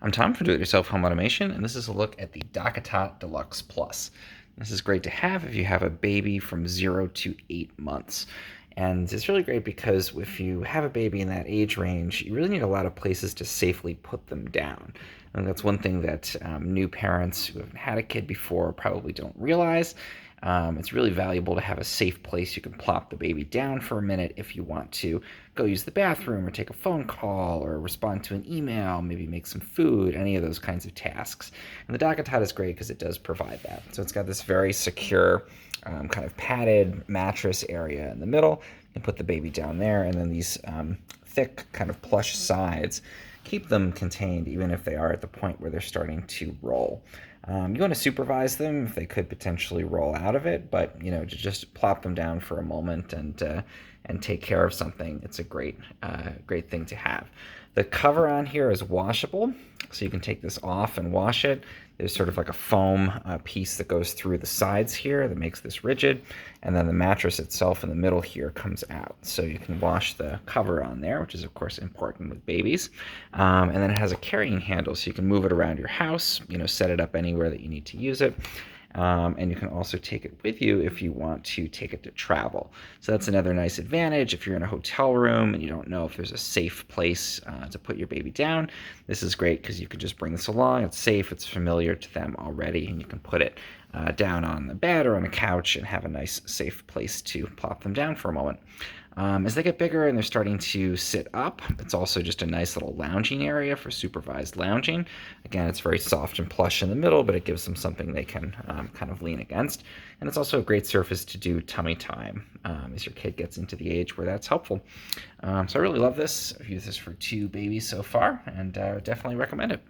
I'm Tom from Do-It-Yourself Home Automation, and this is a look at the Deluxe Plus. This is great to have if you have a baby from 0 to 8 months. And it's really great because if you have a baby in that age range, you really need a lot of places to safely put them down. And that's one thing that new parents who haven't had a kid before probably don't realize. It's really valuable to have a safe place you can plop the baby down for a minute if you want to go use the bathroom or take a phone call or respond to an email, maybe make some food, any of those kinds of tasks. And the DockATot is great because it does provide that. So it's got this very secure kind of padded mattress area in the middle. You can put the baby down there, and then these thick kind of plush sides keep them contained even if they are at the point where they're starting to roll. You want to supervise them if they could potentially roll out of it, but to just plop them down for a moment and take care of something, it's a great thing to have. The cover on here is washable, so you can take this off and wash it. There's sort of like a foam piece that goes through the sides here that makes this rigid, and then the mattress itself in the middle here comes out. So you can wash the cover on there, which is of course important with babies. And then it has a carrying handle, so you can move it around your house, set it up anywhere that you need to use it. And you can also take it with you if you want to take it to travel. So that's another nice advantage. If you're in a hotel room and you don't know if there's a safe place to put your baby down, this is great because you can just bring this along. It's safe, it's familiar to them already, and you can put it down on the bed or on a couch and have a nice safe place to plop them down for a moment. As they get bigger and they're starting to sit up, it's also just a nice little lounging area for supervised lounging. Again, it's very soft and plush in the middle, but it gives them something they can kind of lean against. And it's also a great surface to do tummy time as your kid gets into the age where that's helpful. So I really love this. I've used this for 2 babies so far, and definitely recommend it.